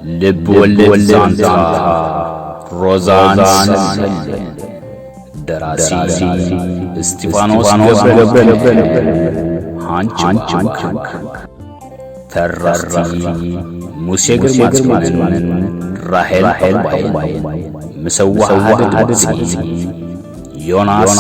لب ولد زانتا روزان سلم دراسي استيفانوس قبل هانچ ترختي موسى قرمات راحل باي مسوح هادتي يوناس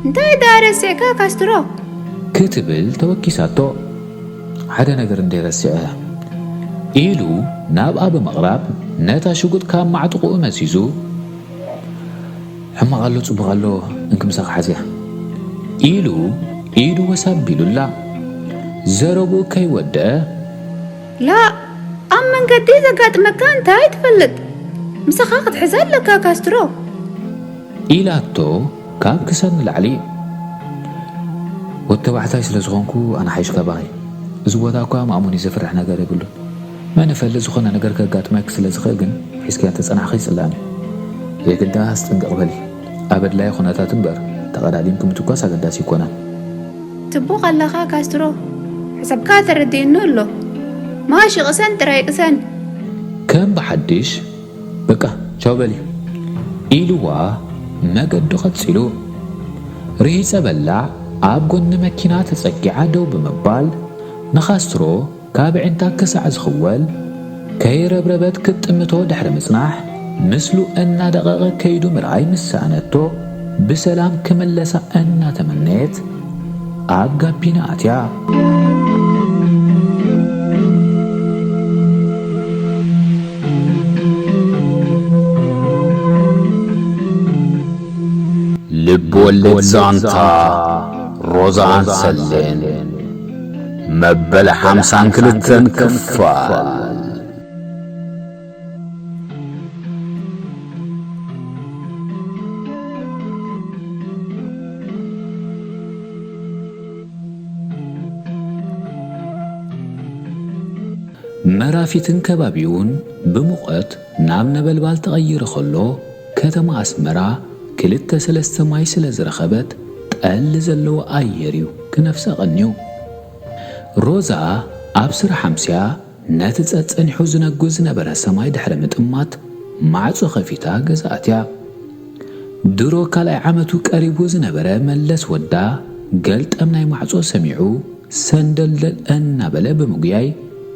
انتي دارسيكا كاسترو كتبل توكيساتو حدا نقر اندي رسعه إيلو ناب أب مغرب نتا شقود كام معتقو مسيزو حما غالو تصبغالو انكم ساق حزيا إيلو وساب بيلو لا زربو كي وده لا أمن قدي زقات مكان تاي تفلت مسخاقت حزال لكا كاسترو إيلاتو كاب كسن العلي واتبعتاي سلزغونكو أنا حيش كباي زواداكو مأموني زفرح نقر يقولون ما نفعل زخنا نقر كقات ماك سلزخاقن حيث كانت أنا خيس اللاني يقول ده استنقر بالي أبد لا يخونا تاتنبر تقدادينكم تقاسا قداسي كونا تبوغ اللخا كاسترو حسب كاثر الدين نولو ماشي غسان تراي غسان كم بحدش بقى شاو بالي إيلوا ما قد خدسلو ريسا بلع أبقون مكينات تسقع دو بمبال نخاسترو كابعين تاكسع زخوال كي ربربت كتمتو دحر مصناح مثلو أن دقاق كيدو مرعي مسانتو بسلام كملسا أن تمنيت أبقى بيناتيا لب ولد زانتا روزان سلين مبل حمسان كلتن كفال مرافيتن كبابيون بمقت نام نبلبال تغير خلو كتما أسمرا كلتا سلسة ماي سلز رخبت تقل زلو آيريو كنفسا غنيو روزا أبصر حمسيا ناتت أنحو زنقوز نبرا سماي دحر متأمات معصو خفيتا قزاتيا درو كالاي عمتو كاريبو زنبرا ملس ودا قلت أمناي معصو سميعو سندل أن بلا بمقياي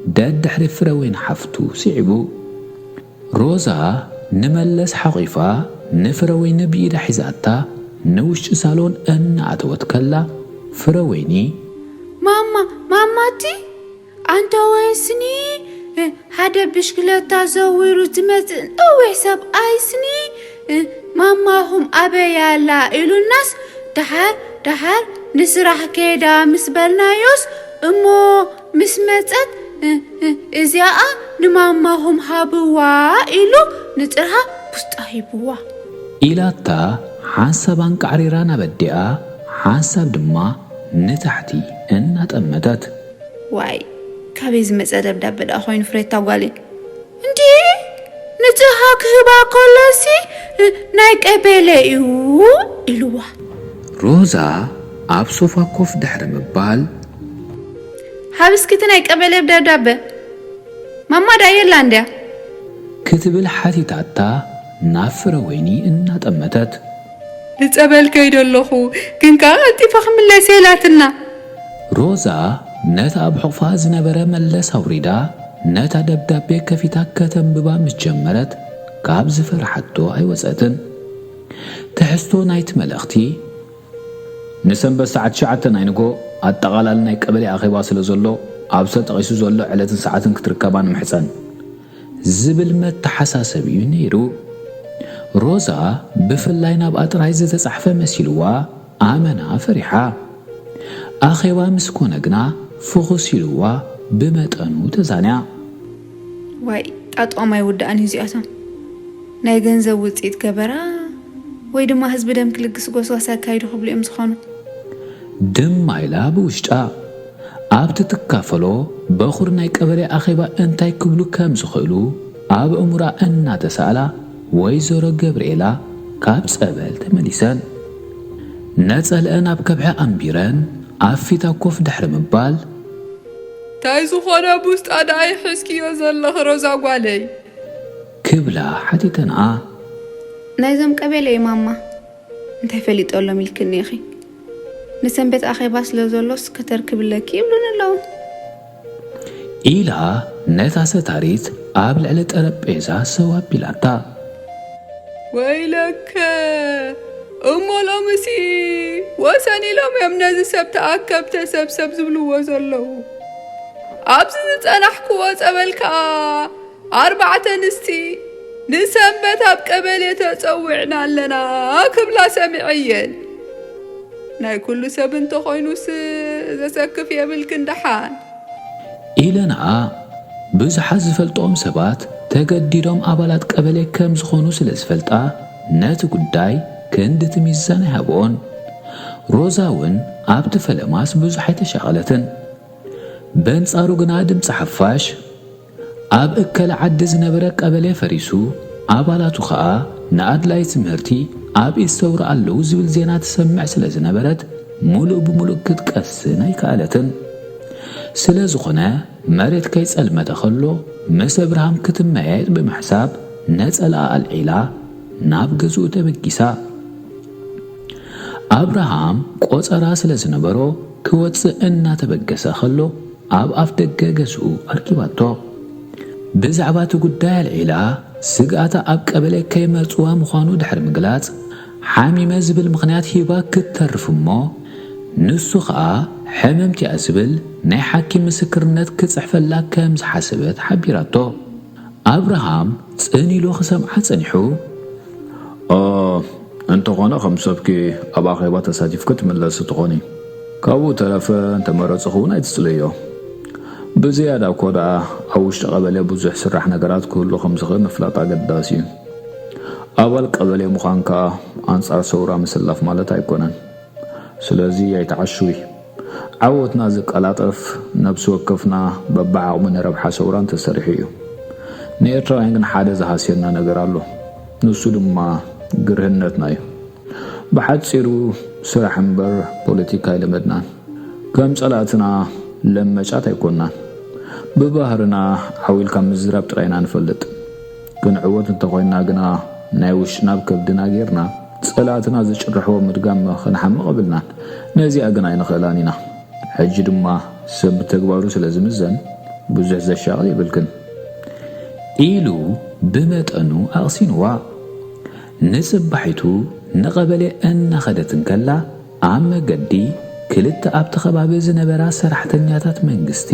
داد دحر فروين حفتو سيعبو روزا نملس حقيفا نفروين بيدا حزاتا نوش سالون أن أتوتكلا فرويني ماماتي أنت ويسني هذا بشكلة زويرو تمتن أو حساب آيسني ماما هم أبيا لا إلو الناس دحر نسرح كيدا مسبرنايوس أمو مسمتت إزياء نماما هم هابوا إلو نترها بستاهيبوا إلاتا حاسبان كعريرانا بدئا حاسب دما نتحتي إنها تأمدت واي كابيز مسألة بدأ أخوين فريتا وقالي انتي نتها كهبا كولاسي نايك أبيلي إلوا روزا أبصوفا كوف دحر مبال حابس كتا نايك أبيلي بدأ ماما داير لانديا كتب الحاتي تاتا نافر ويني إنها تأمدت نتقبل كيد اللخو كنكا أنتي فخم الله سيلاتنا روزا نتا بحقفا زنبرا ملس هوريدا نتا دبدابي كفيتا كتنببا مجمرت كاب زفر حتو أي وزأتن تحستو نايت ملختي نسن بس ساعت شعتن أينكو أتغالال نايك قبلي أخي واصل زولو أبسط غيسو زولو علتن ساعتن كتركبان محسن زبل مت حساسبي نيرو روزا بفلاي ناب أطرايزة تصحفة مسيلوا آمنا فرحا أخيوا مسكونا قنا فغسيلوا بمتأنو تزانيا واي أطعم ما يود أن يزيئتهم نايقن زوت إيد كبرا ويدو ما هزب دم كلقس قوس واسا كايدو خبلي أمسخانو دم مايلا بوشتا ኣብቲ ትካፈሎ በኹር ናይ ቀበሌ ኣኼባ እንታይ ክብሉ ከም ዝኽእሉ ኣብ እሙራ እናተሳእላ ወይዘሮ ገብርኤላ ካብ ጸበል ተመሊሰን ነጸልአን ኣብ ከብሒ ኣንቢረን ኣብ ፊታ ኮፍ ድሕሪ ምባል እንታይ ዝኾነ ብውሽጣ ዳኣይ ሕዝክዮ ዘለኽ ሮዛ ጓለይ ክብላ ሓቲተንኣ ናይዞም ቀበሌ ማማ እንታይ ፈሊጦሎም ኢልክኒ ኢኺ ንሰንበት ኣኼባ ስለ ዘሎስ ከተርክብለኪ ይብሉን ኣለዉ ኢላ ነታ ሰታሪት ኣብ ልዕሊ ጠረጴዛ ሰው ኣቢላታ ወይለከ እሞሎምሲ ወሰን ኢሎም እዮም ነዚ ሰብ ተኣከብ ተሰብሰብ ዝብልዎ ዘለዉ ኣብዚ ዝጸናሕክዎ ጸበል ከዓ 4 ንስቲ ንሰንበት ኣብ ቀበሌ ተጸዊዕና ኣለና ክብላ ሰሚዐየን ናይ ኩሉ ሰብ እንተኾይኑስ ዘሰክፍ የብልክ እንደሓን ኢለና ብዙሓት ዝፈልጦም ሰባት ተገዲዶም ኣባላት ቀበሌ ከም ዝኾኑ ስለ ዝፈልጣ ነቲ ጉዳይ ክንድቲ ሚዛን ይሃብኦን ሮዛ እውን ኣብቲ ፈለማስ ብዙሕ ኣይተሻቐለትን በንጻሩ ግና ድምፂ ሓፋሽ ኣብ እከለ ዓዲ ዝነበረ ቀበሌ ፈሪሱ ኣባላቱ ከዓ ንኣድላይ ትምህርቲ ኣብ ኢሰውራ ኣለዉ ዝብል ዜና ትሰምዕ ስለ ዝነበረት ሙሉእ ብምሉእ ክትቀስን ኣይከኣለትን ስለ ዝኾነ መሬት ከይጸልመተ ኸሎ ምስ እብርሃም ክትመያየጥ ብምሕሳብ ነጸልኣ ኣልዒላ ናብ ገዝኡ ተበጊሳ ኣብርሃም ቆጸራ ስለ ዝነበሮ ክወፅእ እናተበገሰ ኸሎ ኣብ ኣፍ ደገ ገዝኡ ኣርኪባቶ ብዛዕባ እቲ ጉዳይ ኣልዒላ ስግኣታ ኣብ ቀበሌ ከይመጽዋ ምዃኑ ድሕሪ ምግላጽ ሓሚመ ዝብል ምኽንያት ሂባ ክትተርፍ እሞ ንሱ ከዓ ሕመምቲ እያ ዝብል ናይ ሓኪም ምስክርነት ክጽሕፈላ ከም ዝሓሰበት ሓቢራቶ ኣብርሃም ጽኒሉ ክሰምዓ ጸኒሑ እንተኾነ ከም ሰብኪ ኣብ ኣኼባ ተሳቲፍክ ትምለስ ትኾኒ ካብኡ ተረፈ እንተመረጽ ኸውን ኣይትጽለዮ ብዝያዳ እኮ ደኣ ኣብ ውሽጢ ቀበሌ ብዙሕ ስራሕ ነገራት ክህሉ ከም ዝኽእል ምፍላጥ ኣገዳሲ እዩ ኣባል ቀበሌ ምዃንካ ኣንጻር ሰውራ ምስላፍ ማለት ኣይኮነን ስለዚ ኣይተዓሽዊ ዓወትና ዝቀላጠፍ ነብሲ ወከፍና በብዓቕሚ ንረብሓ ሰውራን ተሰሪሑ እዩ ንኤርትራውያን ግን ሓደ ዝሃስየና ነገር ኣሎ ንሱ ድማ ግርህነትና እዩ ብሓፂሩ ስራሕ እምበር ፖለቲካ ይለመድናን ከም ጸላእትና ለመጫት ኣይኮንናን ብባህርና ዓዊልካ ምዝራብ ጥራይና ንፈልጥ ግን ዕወት እንተኾይና ግና ናይ ውሽጥና ብከብድና ጌርና ጸላእትና ዝጭርሕዎ ምድጋም ክንሓምቕ ብልናን ነዚኣ ግን ኣይንኽእላን ኢና ሕጂ ድማ ሰብ ተግባሩ ስለ ዝምዘን ብዙሕ ዘሻቕል ይብልክን ኢሉ ብመጠኑ ኣቕሲንዋ ንጽባሒቱ ንቐበሌ እናኸደትን ከላ ኣብ መገዲ ክልተ ኣብቲ ኸባቢ ዝነበራ ሰራሕተኛታት መንግስቲ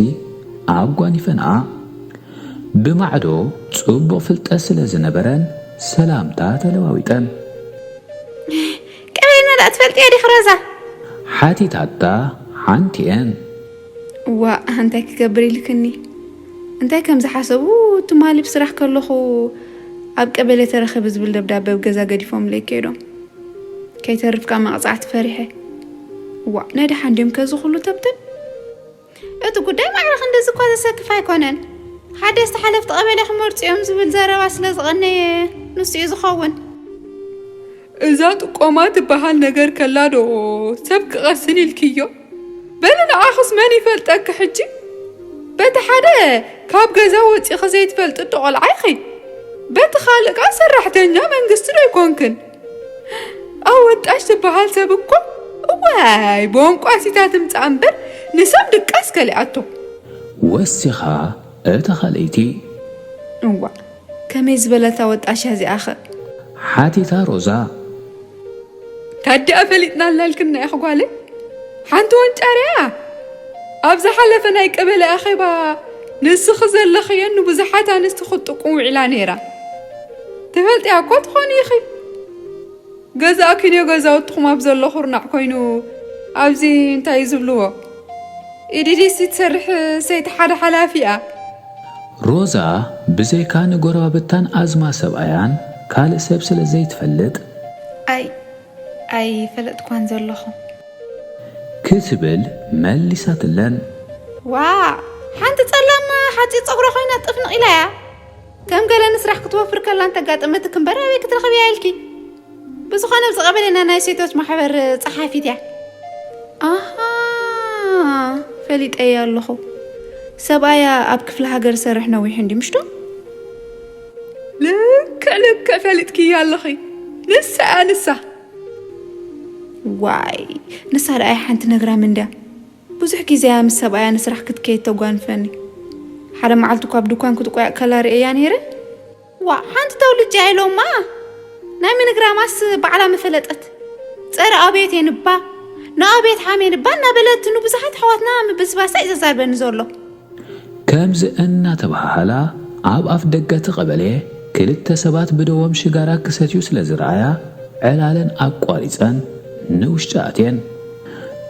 ኣብ ጓኒፈንኣ ብማዕዶ ጽቡቕ ፍልጠት ስለ ዝነበረን ሰላምታ ተለዋዊጠን ቀበሌና ዳ ትፈልጥያ ዲኽ ሮዛ ሓቲታታ ሓንቲአን ዋ እንታይ ክገብር ኢልክኒ እንታይ ከም ዝሓሰቡ ትማሊ ብስራሕ ከለኹ ኣብ ቀበሌ ተረኸብ ዝብል ደብዳቤ ገዛ ገዲፎም ለይከይዶም ከይተርፍካ መቕጻዕቲ ፈሪሐ ዋ ነድሓን ድዮም ከዚ ኩሉ ተብትብ እቲ ጉዳይ ማዕረኽ እንደዚ እኳ ዘሰክፍ ኣይኮነን ሓደ ዝተሓለፍቲ ቀበሌ ክመርፅዮም ዝብል ዘረባ ስለ ዝቐነየ ንሱ እዩ ዝኸውን እዛ ጥቆማ ትበሃል ነገር ከላ ዶ ሰብ ክቐስን ኢልክዮ በለ ንኣኽስ መን ይፈልጠካ ሕጂ በቲ ሓደ ካብ ገዛ ወፂኺ ዘይትፈልጥ እትቖልዓ ኢኺ በቲ ካልእ ቃ ሰራሕተኛ መንግስቲ ዶ ይኮንክን ኣወጣሽ ትበሃል ሰብ እኮ እዋይ ቦንቋሲታ ትምጻእ እምበር ንሰብ ድቃስ ከሊኣቶ ወሲኻ እታ ኻልይቲ እዋ ከመይ ዝበለታ ወጣሽ እዚኣ ኸ ሓቲታ ሮዛ ታዲኣ ፈሊጥና ኣላልክና ኢኽ ጓለይ ሓንቲ ወንጫርያ ኣብ ዝሓለፈ ናይ ቀበሌ ኣኼባ ንስኺ ዘለኽየን ንብዙሓት ኣንስቲ ክጥቁም ውዒላ ነይራ ተፈልጥያ እኮ ትኾኒ ኢኺ ገዛእ ክንዮ ገዛውትኹም ኣብ ዘሎ ኹርናዕ ኮይኑ ኣብዚ እንታይ ዝብልዎ ኢዲዲሲ ትሰርሕ ሰይቲ ሓደ ሓላፊ እያ ሮዛ ብዘይካ ንጎረባብታን ኣዝማ ሰብኣያን ካልእ ሰብ ስለ ዘይትፈልጥ ኣይ ፈለጥኳን ዘለኹ ክትብል መሊሳትለን وا حنت تصلم حتى صغره خوينا طفن إليا كم قال نسرح كتوفر كلا أنت قاعد أمتك مبرر كترخبي عيلكي بس خانا بقبل إن أنا سيتوش محبر صحافي ديا فليت أي الله سبايا أبك في الحجر سرحنا ويحندي مشتو لك فليت كي يا الله نسا واي نسا رأي حنت نقرا من ده بزح كي زي مس سبايا نسرح كتكيت توقان فني حدا معلتكو عبدوكان كنتو قاع كلا رأي يعني هيري وا حنت تولد جايلو ما نامي نقرا ماس بعلا مفلطت صار أبيت ينبا نابيت حامي نبا نبلت إنه بزحت حواتنا مبسباسة إذا صار بنزولو كمز أن تبهلا عب أف دقة قبله كلتا سبات بدوام شجرة كساتيو سلزرايا علالن أقواريزان نوشتاتين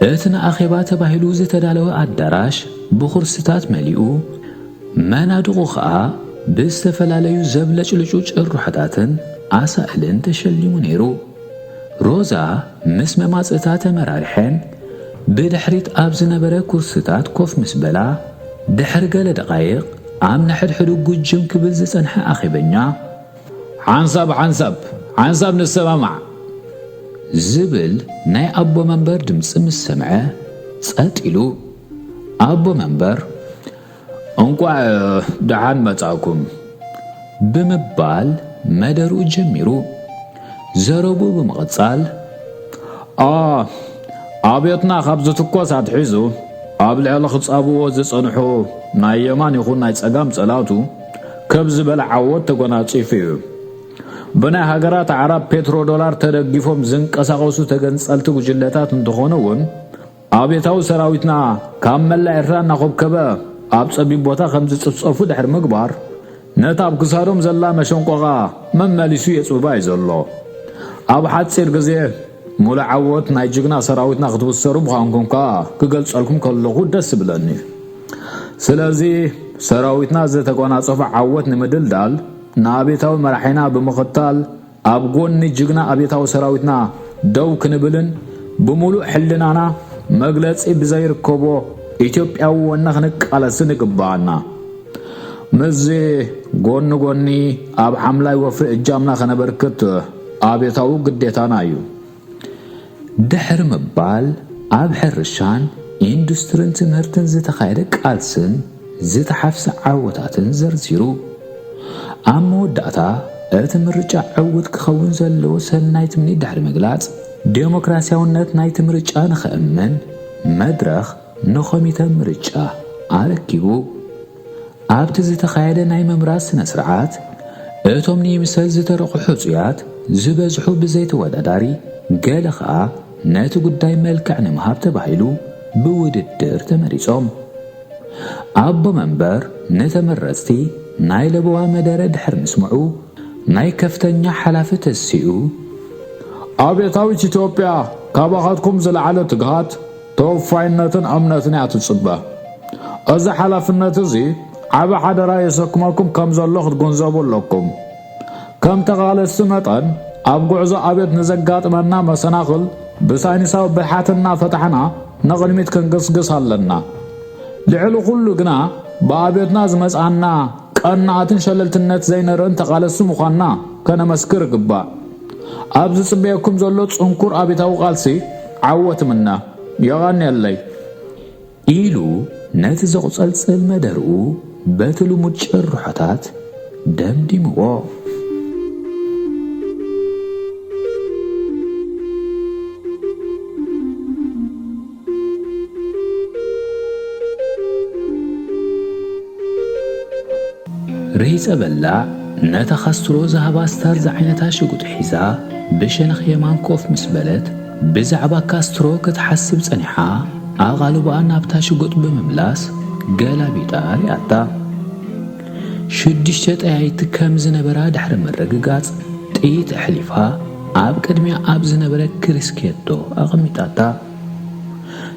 اتنا أخيبات بهلوز تدالو الدراش بخرستات مليئو ما نادقو خاء بستفلاليو زبلج لجوج الروحداتن عسائلن تشليمو نيرو روزا مسمى ماسئتات مرارحين بدحريت أبزنا برا كرستات كوف مسبلا دحر قال دقايق عم نحد حدو قجم كبلز سنحا أخي بنيا عنصب نسمع زبل ناي أبو منبر دمسم السمعة سأتلو أبو منبر انقوع دعان متاكم بمبال مدرو جميرو زربو بمغتصال أبيتنا خبزتكو ساتحيزو قبل على خصابو زصنحو ناي يمان يخون ناي صقام صلاتو كبز بلا عوت تغناصيفيو بنا هاجرات عرب بترو دولار تدغيفوم زنقساقسو تغنصلت وجلتات እንደሆነውን አቤታው ሰራዊትና ካመላ ኤርትራና ኾብከበ ኣብ ጸቢብ ቦታ ከምዝ ጽፍጽፉ ድሕር ምግባር ነታብ ክሳዶም ዘላ መሸንቆqa መመሊሱ የጽባ ይዘሎ ኣብ ሓጽር ግዜ ሙላዓወት ናይ ጅግና ሰራዊትና ክትወሰሩ ብዃንኩምካ ክገልጸልኩም ከለኹ ደስ ብለኒ ስለዚ ሰራዊትና ዘተጓናጸፈ ዓወት ንምድልዳል ናቤታው መራሒና ብምኽታል ኣብ ጎኒ ጅግና አቤታው ሰራዊትና ደው ክንብልን بملوء حلنانا مغلص بزيركبو ኢትዮጵያው ወነኽንቃለስን ይግባና መዚ ጎንጎኒ ኣብ ሐምላይ ወፍሪ እጃምና ከነበርክት አቤታው ግዴታና እዩ ድሕር መባል ኣብ ሕርሻን ኢንዱስትሪን ትምህርትን ዝተኻየደ ቃልስን ዝተሐፍሰ ዓወታትን ዘርዚሩ ኣብ መወዳእታ እቲ ምርጫ ዕውት ክኸውን ዘለዎ ሰናይት ምኒ ድሕሪ ምግላጽ ዴሞክራሲያውነት ናይ ትምርጫ ንኽእመን መድረኽ ንኾሚተ ምርጫ ኣረኪቡ ኣብቲ ዝተኻየደ ናይ መምራት ስነ ስርዓት እቶም ንምሰል ዝተረቑ ሕፁያት ዝበዝሑ ብዘይተወዳዳሪ ገለ ኸኣ ነቲ ጉዳይ መልክዕ ንምሃብ ተባሂሉ ብውድድር ተመሪጾም ኣቦ መንበር ነተመረፅቲ ናይ ለበዋ መደረ ድሕር ምስምዑ ናይ ከፍተኛ ሓላፊ ተሲኡ አቤታዊት ኢትዮጵያ ካባኻትኩም ዝለዓለ ትግሃት ተወፋይነትን እምነትን ያትጽበ እዚ ሓላፍነት እዚ ዓበ ሓደራ የሰክመኩም ከም ዘሎ ክትገንዘቡ ኣለኩም ከም ተቓለስቲ መጠን ኣብ ጉዕዞ አቤት ንዘጋጥመና መሰናኽል ብሳይንሳዊ ብልሓትና ፈታሕና ንቕድሚት ክንግስግስ ኣለና ልዕሊ ኩሉ ግና ብኣቤትና ዝመጻና ቀናኣትን ሸለልትነት ዘይነርእን ተቓለስቲ ምዃንና ከነመስክር ይግባእ ኣብዚ ጽበየኩም ዘሎ ጽንኩር አቤታዊ ቃልሲ ዓወት ምና የጋን ያለይ ኢሉ ነቲ ዘቁጸልጽል መደርኡ በትልሙድ ጭርሖታት ደምዲምዎ ريس بلا نتخسترو زهبا ستار زعينتا شقوط حيزا بشنخ يمان كوف مسبلت بزعبا كاسترو كتحسب صنيحا اغالبا نابتا شقوط بمملاس قالا بيطار ياتا شدشت ايت كم زنبرا دحر مرققات تيت حليفا اب قدمي اب زنبرا كريسكيتو اغميتاتا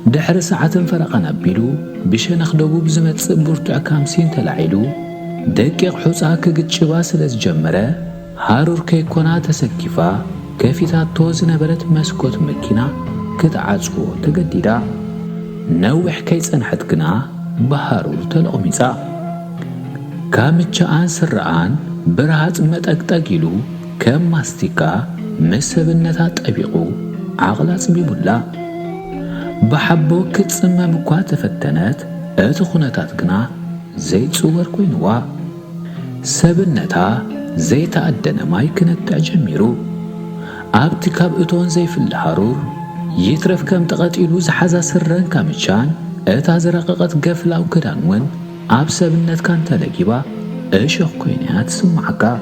دحر ساعة فرقنا بيلو بشنخ دوبوب زمت برتع كامسين تلعيلو دقيق حوصا كغچبا سلس جمره هارور كيكونا تسكيفا كفيتا توز نبرت مسكوت مكينا كتعاصو تجديدا نوح كي صنحت كنا بحارور تلقميصا كامتشان سرعان برهات متقطقيلو كم ماستيكا مسبنتا طبيقو عقلا صبيبولا بحبو كتصمم اكوا تفتنت اتخونتات غنا زي صور كوينوا سبنتا زي تأدن ماي كنتع جميرو ابتي كاب اتون زي في الحرور يترف كم تقطيلو زحزا سرن كامتشان اتا زرققت قفلاو كدانون اب سبنت كان تلقيبا اشوخ كوينيات سمعكا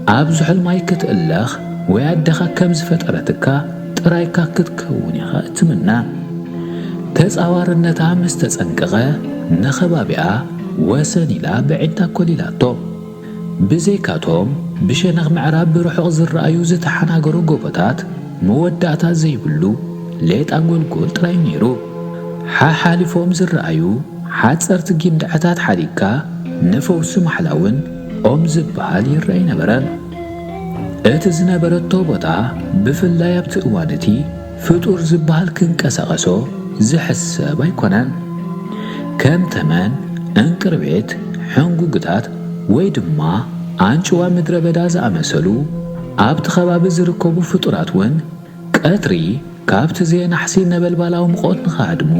اب زحل ماي كتألخ ويعدخا كم زفترتكا ترايكا كتكون يخا اتمنى تزاوارنتا مستጸንቀቀ نخبابيا وسنيلا بعدتا كوليلاتو بزيكاتهم بشنغ معراب بروحق زرأيو زتحناقرو قوبتات مودعتا زيبلو ليت أنقول قول تراي نيرو حالفهم زرأيو حاتسرت جندعتات حريكا نفوس محلاون زبال يرأي نبران اتزنا برتو بطا بفلا يبتقوانتي فطور زبال كنكساقسو زحساب يكونان كم تمن انكر بيت حنقو قطات ويدما አንቺዋ ምድረ በዳ ዝኣመሰሉ ኣብቲ ከባቢ ዝርከቡ ፍጡራት ውን ቀትሪ ካብቲ ዘናሕሲ ነበልባላዊ ሙቐት ንኻድሙ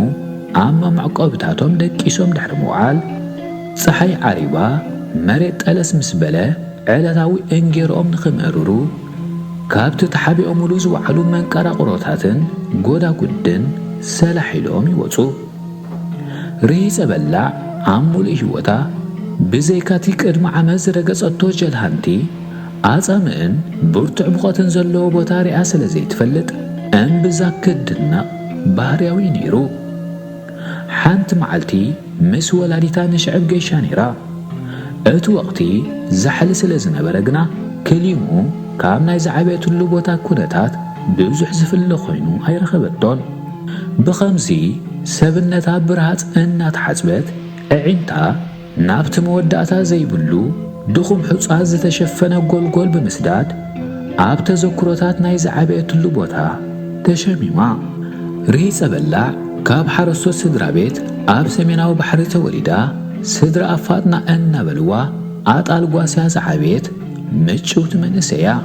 ኣብ መዕቆብታቶም ደቂሶም ድሕሪ ምውዓል ፀሓይ ዓሪባ መሬት ጠለስ ምስ በለ ዕለታዊ እንጌሮኦም ንኽመርሩ ካብቲ ተሓቢኦሙሉ ዝወዓሉ መንቀራቕሮታትን ጎዳጉድን ሰላሒሎም ይወፁ ርሂፀ በላዕ ኣብ ሙሉእ ህይወታ بزيكاتي قدم عمز رقصتو جلهانتي آزامن برتع مقاتن زلو بوتاري آسل زي تفلت بزاك الدنا بارياوي نيرو حانت معلتي مس ولاديتا نشعب جيشانيرا اتو وقتي زحل سلزنا برقنا كليمو كامنا يزعبيتو اللو بوتا كونتات بوزح زفل خوينو هاي رخبتون بخمزي سبنتا برهات انات حسبت اعنتا نابت مودعتا زي بلو دخم حصاز تشفنا قول بمسداد عاب تذكرتات نايز عبيت اللبوتا تشميما ريس بلع كاب حرسو سدرا بيت عاب سميناو بحر توليدا سدرا أفاتنا أن بلوا عاد القواسيا زعبيت متشوت من سيا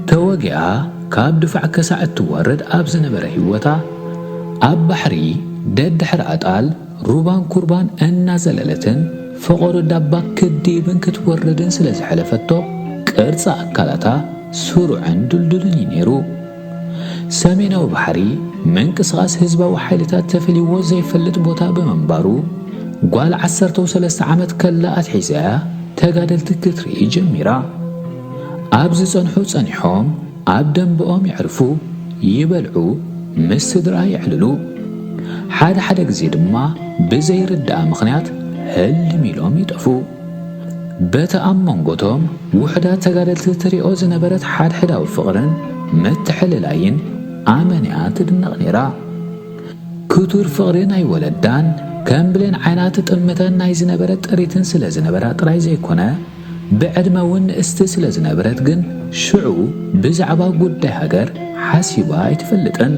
توقعا كاب دفع كساعة تورد عاب زنبره هوتا عاب بحري دد حرقات روبان كوربان أنا زلالتن فقر دابا كديبن كتوردن سلاز حلفتو كرصا أكالاتا سرعن دلدلن ينيرو سامينا وبحري من كسغاس هزبا وحيلتات تفلي وزي فلت بوتا بمنبارو قال عسرتو سلست عامت كلاات حيزايا تقادل تكتري جميرا أبز صنحو صنحوم أبدن بقوم يعرفو يبلعو مسدرا يعللو حد جزيد ما بزير الدعم مخنيات هل ميلوم يطفو بتأمن قطهم وحدات تقادلت تريقو زنبرت حدا وفقرن متحل لاين آمنيات النغنيرا كتور فقرين اي ولدان كان بلين عينات تأمتان ناي زنبرت ريتن سلا زنبرات راي زي كونا بعد ما ون استسلا زنبرت جن شعو بزعبا قد هاجر حاسبا يتفلتن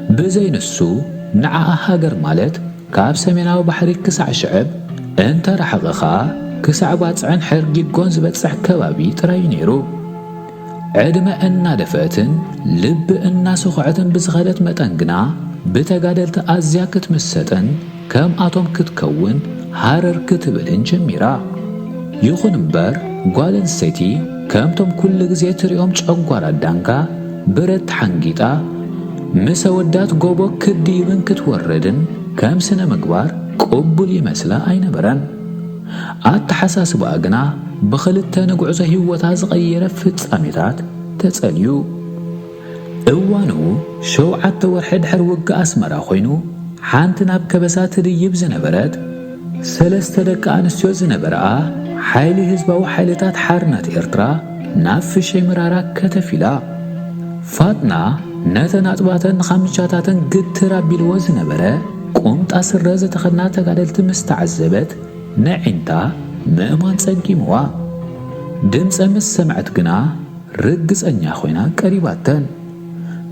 بزي نسو نعا هاجر مالت كاب سميناو بحري كسع شعب انت رحقخا كسع باتعن حرقي قونز بتسع كبابي تراينيرو عدما انا دفاتن لب انا سخعتن بزغادت متنقنا بتقادلت ازيا كتمستن كم اتوم كتكون هارر كتبلن جميرا يخون مبار قالن سيتي كمتم كل غزيت ريوم چقوارا دانكا برت حنقيتا مسودات قوبو كديبن كتوردن كم سنة مقبار قبول يمسلا اين بران اتحساس باقنا بخلت نقعزه هوتا زغيرة فتاميتات تسأليو اوانو شوعات ورحد حروق اسمرا خوينو حانتنا بكبسات ريب زنبرات سلسة دك انستيو زنبرا حيلي هزبا وحيلتات حارنات ارترا ناف شي مرارا كتفلا فاتنا نتن أطباتن خمشاتاتن قدترا بالوز نبرا قمت أسر رازة تخدنا تقادلت مستعزبت نعنتا مأمان تسنقيموا دمس أمس سمعت قنا رقز أنيا خوينا قريباتن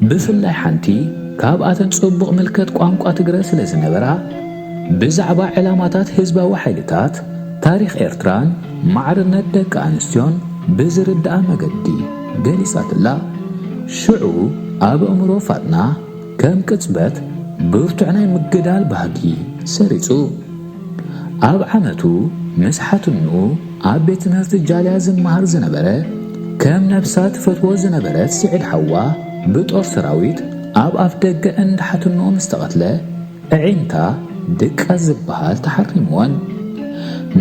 بفلاي حانتي كاباتن صبغ ملكت قوانقوا تقرس لزنبرا ብዛዕባ ዕላማታት ህዝባዊ ሓይልታት ታሪክ ኤርትራን ማዕርነት ደቂ ኣንስትዮን ብዝርዳእ መገዲ ገሊጻትላ። ሽዑ ኣብ እምሮ ፋጥና ከም ቅጽበት ብርቱዕ ናይ ምግዳል ባህጊ ሰሪጹ። ኣብ ዓመቱ ምስ ሓትኑ ኣብ ቤት ትምህርቲ ጃልያ ዝመሃር ዝነበረ ከም ነብሳት ፈትዎ ዝነበረት ስዒድ ሓዋ ብጦር ሰራዊት ኣብ ኣፍ ደገ እንዳሓትኑ ምስ ተቐትለ ዕዒንታ ድቃስ ዝበሃል ተሓሪምዎን።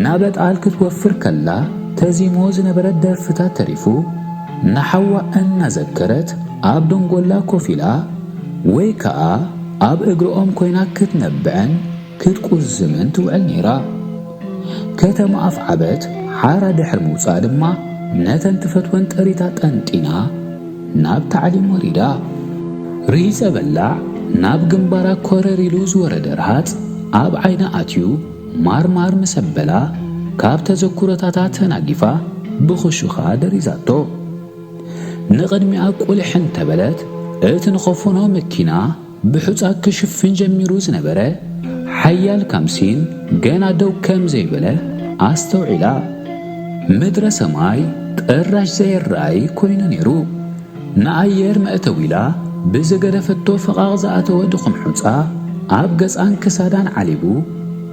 ናበጣል ክትወፍር ከላ ተዚሞ ዝነበረት ደርፍታት ተሪፉ ንሓዋ እናዘከረት ኣብ ደንጎላ ኮፍ ኢላ ወይ ከዓ ኣብ እግሮኦም ኮይና ክትነብዕን ክትቁዝምን ትውዕል ነይራ። ከተማ ኣፍ ዓበት ሓራ ድሕር ምውፃእ ድማ ነተን ትፈትወን ጠሪታ ጠንጢና ናብ ታዕሊም ወሪዳ። ርሂፀ በላዕ ናብ ግንባራ ኮረሪሉ ዝወረደ ረሃፅ ኣብ ዓይና ኣትዩ ማርማር መሰበላ ካብ ተዘኩረታታ ተናጊፋ ብኽሹኻ ደሪዛቶ። ንቕድሚኣ ቁልሕን ተበለት እቲ ንኸፎኖ መኪና ብሑፃ ክሽፍን ጀሚሩ ዝነበረ ሓያል ካምሲን ገና ደው ከም ዘይበለ ኣስተውዒላ። ምድረ ሰማይ ጥራሽ ዘይረአይ ኮይኑ ነይሩ። ንኣየር መእተው ኢላ ብዝገደፈቶ ፍቓቕ ዝኣተወ ድኹም ሑፃ ኣብ ገፃን ክሳዳን ዓሊቡ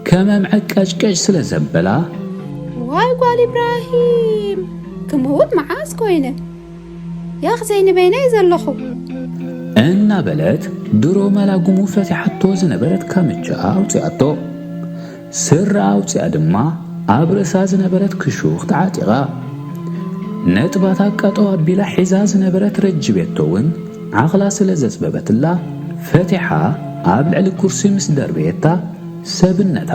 ከመምዐ ቀጭቀጭ ስለ ዘበላ ዋይ ጓል ኢብራሂም ክምውት መዓዝ ኮይነ ያኽ ዘይንበይናይ ዘለኹ እናበለት ድሮ መላጉሙ ፈቲሓቶ ዝነበረት ካምቻ ኣውፂኣቶ። ስራ ኣውፂኣ ድማ ኣብ ርእሳ ዝነበረት ክሹኽ ተዓጢቓ ነጥባታ ቀጠው ኣቢላ ሒዛ ዝነበረት ረጅቤቶውን ዓቕላ ስለ ዘፅበበትላ ፈቲሓ ኣብ ልዕሊ ኩርሲ ምስ ደርቤታ ሰብነታ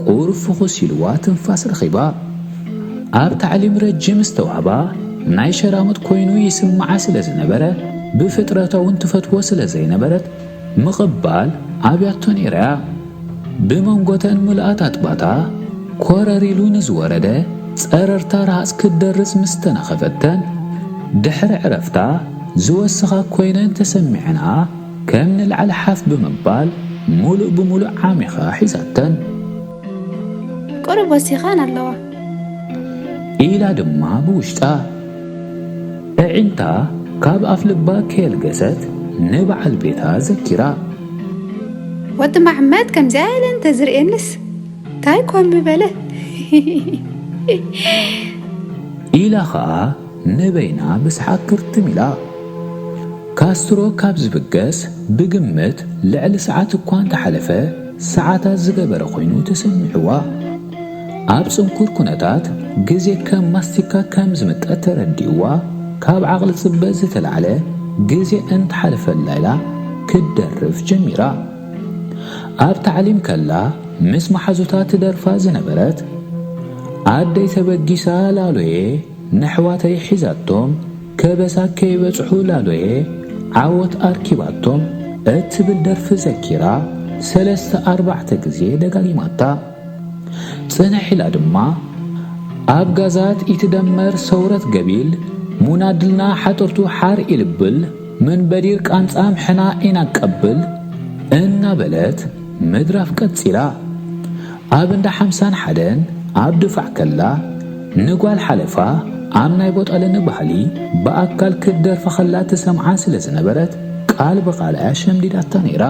ቁር ፍኹስ ኢልዋ ትንፋስ ረኺባ። ኣብ ታዕሊም ረጅም ዝተዋህባ ናይ ሸራሙት ኮይኑ ይስምዓ ስለ ዝነበረ ብፍጥረታውን ትፈትዎ ስለ ዘይነበረት ምቕባል ኣብያቶ ነይረያ። ብመንጎተን ምልኣት ኣጥባታ ኮረሪሉ ንዝወረደ ጸረርታ ረሃፅ ክደርስ ምስ ተነኸፈተን ድሕሪ ዕረፍታ ዝወስኻ ኮይነን ተሰሚዕና ከም ንልዓል ሓፍ ብምባል ሙሉእ ብምሉእ ዓሚኻ ሒዛተን ቁርብ ወሲኻን ኣለዋ ኢላ ድማ ብውሽጣ ዕዒንታ ካብ ኣፍ ልባ ከየልገሰት ንበዓል ቤታ ዘኪራ ወዲ መሕመድ ከምዚ ኣይለን ተዝርእየንስ እንታይ ኮን በለ ኢላ ኸዓ ንበይና ብስሓቅ ክርትም ኢላ። ካስትሮ ካብ ዝብገስ ብግምት ልዕሊ ሰዓት እኳ እንተሓለፈ ሰዓታት ዝገበረ ኮይኑ ተሰሚዕዋ። ኣብ ጽንኩር ኩነታት ግዜ ከም ማስቲካ ከም ዝምጠት ተረዲእዋ ካብ ዓቕሊ ጽበ ዝተልዓለ ግዜ እንተሓለፈላ ኢላ ክደርፍ ጀሚራ። ኣብ ታዕሊም ከላ ምስ መሓዙታት ትደርፋ ዝነበረት ኣደይ ተበጊሳ ላሎየ ንሕዋተይ ሒዛቶም ከበሳ ከይበጽሑ ላሎየ ዓወት ኣርኪባቶም እትብል ደርፊ ዘኪራ 3-4 ግዜ ደጋጊማታ። ጽንሕ ኢላ ድማ ኣብ ጋዛት ይትደመር ሰውረት ገቢል ሙናድልና ሓጥርቱ ሓር ኢልብል ምን በዲር ቃንጻም ሕና ኢናቀብል እናበለት ምድራፍ ቀጺላ። ኣብ እንዳ 51 ኣብ ድፋዕ ከላ ንጓል ሓለፋ ኣብ ናይ ቦጠልን ባህሊ ብኣካል ክደርፈ ኸላ ትሰምዓ ስለ ዝነበረት ቃል ብቓልያ ሸምዲዳታ ነይራ።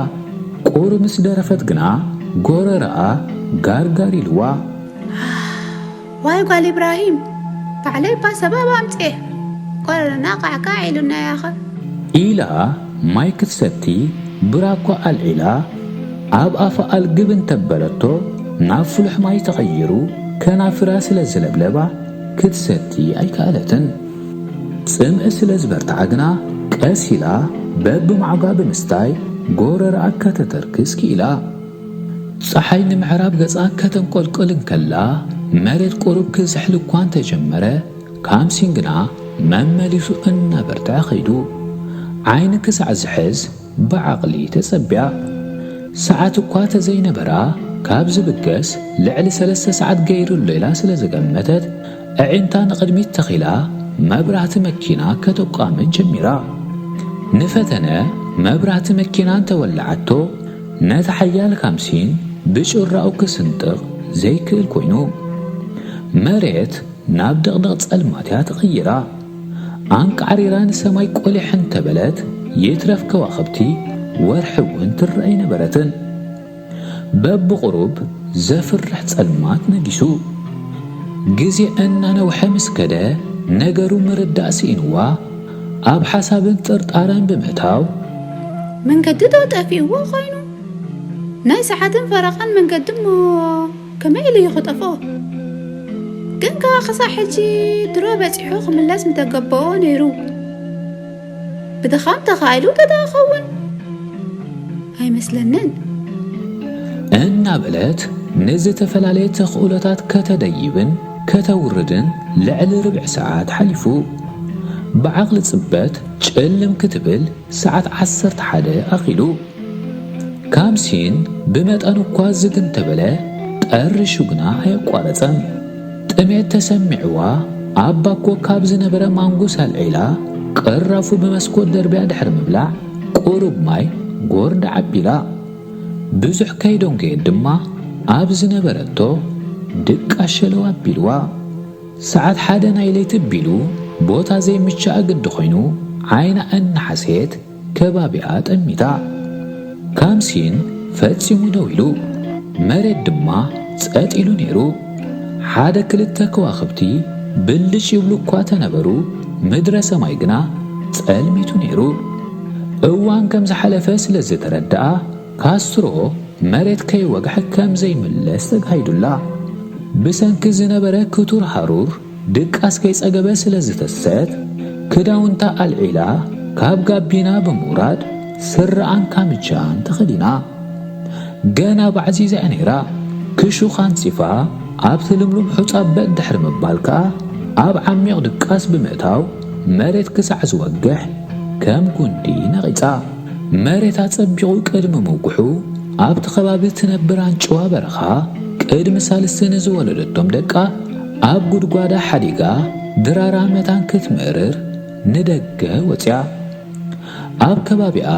ቁር ምስ ደረፈት ግና ጎረረኣ ጋርጋር ኢልዋ ዋይ ጓል ኢብራሂም ባዕለይ ባ ሰበብ ኣምፅእ ቆረረና ቃዕቃዕ ኢሉና ያኸ ኢላ ማይ ክትሰቲ ብራኳ ኣልዒላ ኣብ ኣፋ ኣልግብ እንተበለቶ ናብ ፍሉሕ ማይ ተቐይሩ ከናፍራ ስለ ዝለብለባ ክትሰቲ ኣይከኣለትን። ጽምኢ ስለ ዝበርትዓ ግና ቀስ ኢላ በብማዕጓ ብምስታይ ጎረረኣ ከተተርክስ ክኢላ። ፀሓይ ንምዕራብ ገጻ ከተንቆልቆልን ከላ መሬት ቁሩብ ክዝሕል እኳ እንተጀመረ ካምሲን ግና መመሊሱ እናበርትዐ ኸይዱ ዓይኒ ክሳዕ ዝሕዝ ብዓቕሊ ተጸቢያ። ሰዓት እኳ ተዘይነበራ ካብ ዝብገስ ልዕሊ 3 ሰዓት ገይሩሎ ኢላ ስለ ዝገመተት ዕዒንታ ንቕድሚት ተኺላ መብራህቲ መኪና ከተቋምት ጀሚራ። ንፈተነ መብራህቲ መኪና እንተወላዓቶ ነቲ ሓያል ካምሲን بشراء كسنطق زي كل كوينو مريت ناب دغدغ ጸልማትያ ተቐይራ አንቅ ዓሪራን ሰማይ ቆሊሕን ተበለት የትረፍ ከዋኽብቲ ወርሕውን ትረአይ ነበረትን በብቁሩብ ዘፍርሕ ጸልማት ነጊሱ ጊዜ እናነውሐ ምስከደ ነገሩ ምርዳእ ሲኢንዋ ኣብ ሓሳብን ጥርጣረን ብምእታው መንገዲ ጠፊእዎ ኾይኑ ናይ ሰዓትን ፈረቓን መንገዲ እሞ ከመይ ኢሉ ይኽጠፎ ግን ካብ ክሳብ ሕጂ ድሮ በፂሑ ክምለስ ምተገበኦ ነይሩ ብድኻም ተኻኢሉ ተዳኸውን ኣይመስለንን እናበለት ንዝተፈላለየ ተኽእሎታት ከተደይብን ከተውርድን ልዕሊ ርብዕ ሰዓት ሓሊፉ بعقل ጽበት ጨልም ክትብል ሰዓት 11 ኣኺሉ ካምሲን ብመጠኑ እኳ ዝግን ተበለ ጠርሹ ግና ኣይቋረጸም ጥሜት ተሰሚዕዋ ኣባኮ ካብ ዝነበረ ማንጎስ ኣልዒላ ቀራፉ በመስኮት ደርቢያ ድሕሪ ምብላዕ ቁሩብ ማይ ጎርዳ ዓቢላ ብዙሕ ከይዶንገየ ድማ ኣብ ዝነበረቶ ድቃሸለው ኣቢልዋ ሰዓት 1 ናይ ለይቲ ቢሉ ቦታ ዘይምቻ ግድ ኾይኑ ዓይና እናሐሴት ከባቢኣ ጠሚታ ካምሲን ፈጺሙ ደው ኢሉ መሬት ድማ ጸጥ ኢሉ ነይሩ ሓደ ክልተ ከዋኽብቲ ብልጭ ይብሉ እኳ ተነበሩ ምድረ ሰማይ ግና ጸልሚቱ ነይሩ እዋን ከም ዝሓለፈ ስለ ዝተረድኣ ካስትሮ መሬት ከይወግሕ ከም ዘይምለስ ተጋሂዱላ ብሰንኪ ዝነበረ ክቱር ሃሩር ድቃስ ከይጸገበ ስለ ዝተሰት ክዳውንታ ኣልዒላ ካብ ጋቢና ብምውራድ ስርዓን ካምቻን ተኸዲና ገና ባዕዚዛ ነይራ ክሹኻን ጽፋ ኣብ ትልምሉም ሕጻበት ድሕሪ ምባል ከዓ ኣብ ዓሚቕ ድቃስ ብምእታው መሬት ክሳዕ ዝወግሕ ከም ጉንዲ ነቒጻ መሬት ኣጸቢቑ ቅድሚ መውጉሑ ኣብቲ ከባቢ ትነብር አንጭዋ በረኻ ቅድሚ ሳልስን ዝወለደቶም ደቃ ኣብ ጉድጓዳ ሓዲጋ ድራራ መታን ክትምርር ንደገ ወፅያ ኣብ ከባቢኣ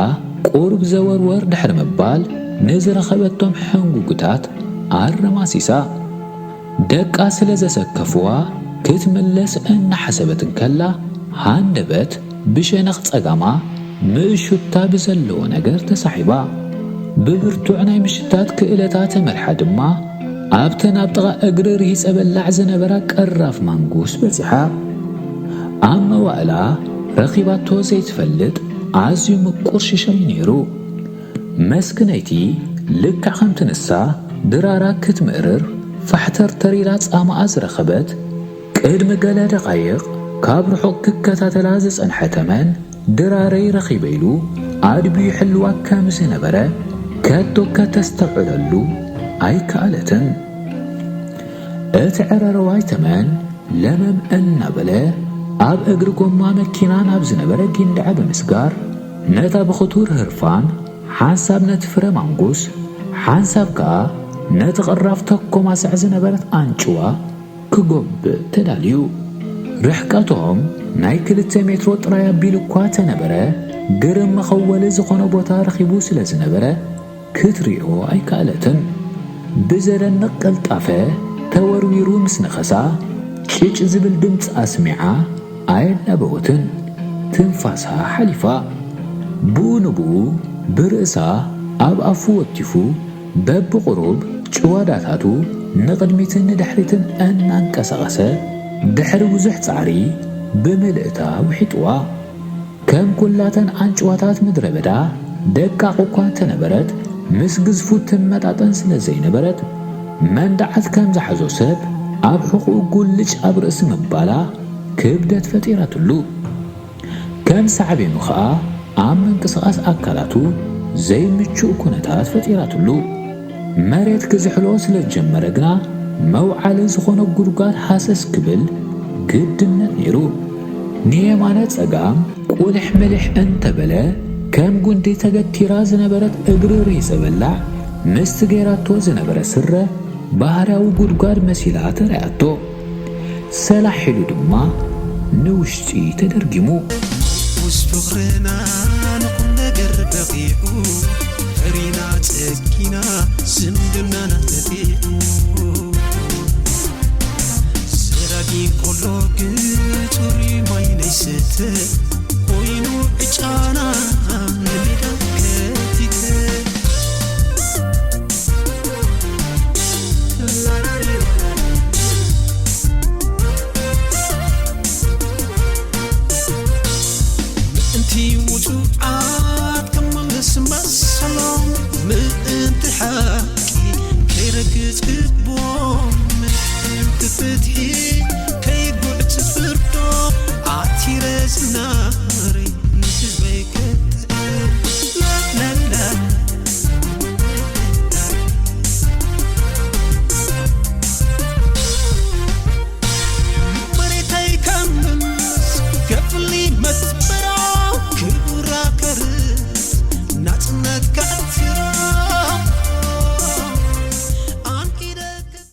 ቁሩብ ዘወርወር ድሕሪ ምባል ንዝረኸበቶም ሕንጉግታት ኣረማሲሳ ደቃ ስለ ዘሰከፍዋ ክትምለስ እናሓሰበትን ከላ ሃንደበት ብሸነኽ ጸጋማ ምእሹታ ብዘለዎ ነገር ተሳሒባ ብብርቱዕ ናይ ምሽታት ክእለታት ተመርሓ ድማ ኣብተን ኣብ ጥቓ እግሪ ርሂፀ በላዕ ዝነበራ ቀራፍ ማንጉስ በፂሓ ኣብ መዋእላ ረኺባቶ ዘይትፈልጥ ኣዝዩ ምቁር ሽሸይ ነይሩ መስክነይቲ ልክዕ ከም ትንሳ ድራራ ክትምእርር ፋሕተር ተሪራ ጻማኣ ዝረኸበት ቅድሚ ገለ ደቓይቕ ካብ ርሑቕ ክከታተላ ዝጸንሐ ተመን ድራረይ ረኺበ ኢሉ ኣድብዩ ሕልዋ ከም ዝነበረ ከቶ ከተስተውዕለሉ ኣይከኣለትን እቲ ዕረረዋይ ተመን ለመም እናበለ ኣብ እግሪ ጎማ መኪና ናብ ዝነበረ ጊንድዐ ብምስጋር ነታ ብኽቱር ህርፋን ሓንሳብ ነቲ ፍረ ማንጉስ ሓንሳብ ከዓ ነቲ ቕራፍ ተኮማስዕ ዝነበረት አንጭዋ ክጎብእ ተዳልዩ ርሕቀቶም ናይ 2 ሜትሮ ጥራይ ኣቢሉ እኳ ተነበረ ግርም መኸወሊ ዝኾነ ቦታ ረኺቡ ስለ ዝነበረ ክትሪኦ ኣይከኣለትን ብዘደንቕ ቅልጣፈ ተወርዊሩ ምስ ነኸሳ ጭጭ ዝብል ድምፂ ኣስሚዓ ኣየናበወትን ትንፋሳ ሓሊፋ ብኡ ንብኡ ብርእሳ ኣብ ኣፉ ወቲፉ በብቁሩብ ጭዋዳታቱ ንቕድሚትን ንድሕሪትን እናንቀሳቐሰ ድሕሪ ብዙሕ ጻዕሪ ብምልእታ ውሒጥዋ ከም ኩላተን አንጭዋታት ምድረ በዳ ደቃቕ እኳ ተነበረት ምስ ግዝፉ ትመጣጠን ስለ ዘይነበረት መንዳዓት ከም ዝሓዞ ሰብ ኣብ ሕቑኡ ጉልጭ ኣብ ርእሲ ምባላ ክብደት ፈጢራትሉ ከም ሳዕቤኑ ከዓ ኣብ ምንቅስቓስ ኣካላቱ ዘይምቹእ ኩነታት ፈጢራትሉ መሬት ክዝሕሎ ስለ ጀመረ ግና መውዓሊ ዝኾነ ጉድጓድ ሓሰስ ክብል ግድነት ነይሩ ንየማነ ጸጋም ቁልሕ ምልሕ እንተበለ ከም ጉንዲ ተገቲራ ዝነበረት እግሪ ርሂፀ በላዕ ምስቲ ገይራቶ ዝነበረ ስረ ባህርያዊ ጉድጓድ መሲላ ተረኣቶ ሰላሕ ሒሉ ድማ ንውሽጢ ተደርጊሙ ውስጡ ኽርና ንኹም ነገር በቂዑ فرينا تكينا زمدنا نتفيقو سراقي كله قطري مايني ستة وينو اجانا نبدا كتيته انتي وجوعات كمال سما السلام انت حاكي كيرك تكبون انت فتحي